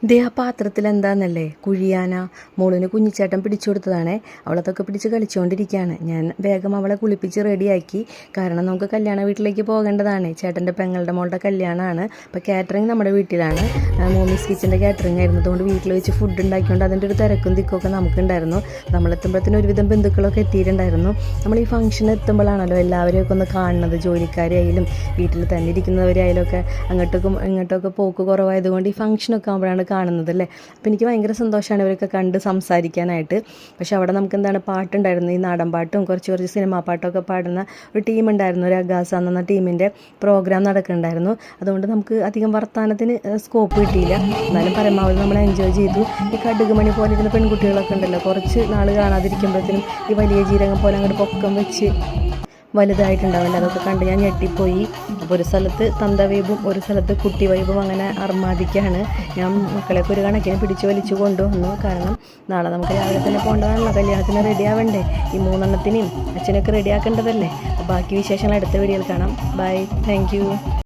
ദേ ആ പാത്രത്തിൽ എന്താണെന്നല്ലേ കുഴിയാന മോളിന് കുഞ്ഞിച്ചേട്ടൻ പിടിച്ചു കൊടുത്തതാണേ. അവളതൊക്കെ പിടിച്ച് കളിച്ചുകൊണ്ടിരിക്കുകയാണ്. ഞാൻ വേഗം അവളെ കുളിപ്പിച്ച് റെഡിയാക്കി. കാരണം നമുക്ക് കല്യാണ വീട്ടിലേക്ക് പോകേണ്ടതാണ്. ചേട്ടൻ്റെ പെങ്ങളുടെ മോളുടെ കല്യാണമാണ്. അപ്പോൾ കാറ്ററിങ് നമ്മുടെ വീട്ടിലാണ്. മോമീസ് കിച്ചൻ്റെ കാറ്ററിങ് ആയിരുന്നു. അതുകൊണ്ട് വീട്ടിൽ വെച്ച് ഫുഡ് ഉണ്ടാക്കിക്കൊണ്ട് അതിൻ്റെ ഒരു തിരക്കും തിക്കൊക്കെ നമുക്കുണ്ടായിരുന്നു. നമ്മളെത്തുമ്പോഴത്തേനും ഒരുവിധം ബന്ധുക്കളൊക്കെ എത്തിയിട്ടുണ്ടായിരുന്നു. നമ്മൾ ഈ ഫംഗ്ഷൻ എത്തുമ്പോഴാണല്ലോ എല്ലാവരെയൊക്കെ ഒന്ന് കാണുന്നത്. ജോലിക്കാരായാലും വീട്ടിൽ തന്നെ ഇരിക്കുന്നവരായാലും ഒക്കെ അങ്ങോട്ടേക്കും ഇങ്ങോട്ടൊക്കെ പോക്ക് കുറവായതുകൊണ്ട് ഈ ഫംഗ്ഷനൊക്കെ ആകുമ്പോഴാണ് കാണുന്നത് അല്ലേ. അപ്പോൾ എനിക്ക് ഭയങ്കര സന്തോഷമാണ് ഇവരൊക്കെ കണ്ട് സംസാരിക്കാനായിട്ട്. പക്ഷെ അവിടെ നമുക്ക് എന്താണ് പാട്ടുണ്ടായിരുന്നു. ഈ നാടൻ പാട്ടും കുറച്ച് സിനിമാ പാട്ടൊക്കെ പാടുന്ന ഒരു ടീം ഉണ്ടായിരുന്നു. ഒരു അഗാസ എന്ന ടീമിൻ്റെ പ്രോഗ്രാം നടക്കുന്നുണ്ടായിരുന്നു. അതുകൊണ്ട് നമുക്ക് അധികം വർത്തമാനത്തിന് സ്കോപ്പ് കിട്ടിയില്ല. എന്നാലും പരമാവധി നമ്മൾ എൻജോയ് ചെയ്തു. ഈ കടുകുമണി പോലെ ഇരുന്ന പെൺകുട്ടികളൊക്കെ ഉണ്ടല്ലോ, കുറച്ച് നാൾ കാണാതിരിക്കുമ്പോഴത്തേനും ഈ വലിയ ജീരകം പോലെ അങ്ങോട്ട് പൊക്കം വെച്ച് വലുതായിട്ടുണ്ടാവില്ല. അതൊക്കെ കണ്ട് ഞാൻ ഞെട്ടിപ്പോയി. അപ്പോൾ ഒരു സ്ഥലത്ത് തന്ത വൈബും ഒരു സ്ഥലത്ത് കുട്ടി വൈബും അങ്ങനെ അർമാദിക്കാണ്. ഞാൻ മക്കളെയൊക്കെ ഒരു കണക്കിന് പിടിച്ച് വലിച്ചു കൊണ്ടുവന്നു. കാരണം നാളെ നമുക്ക് രാവിലെ തന്നെ പോകേണ്ടതാണല്ലോ, കല്യാണത്തിന് റെഡി ആവണ്ടേ. ഈ 3 എണ്ണത്തിനെയും അച്ഛനൊക്കെ റെഡിയാക്കേണ്ടതല്ലേ. അപ്പോൾ ബാക്കി വിശേഷങ്ങൾ അടുത്ത വീഡിയോയിൽ കാണാം. Bye, thank U.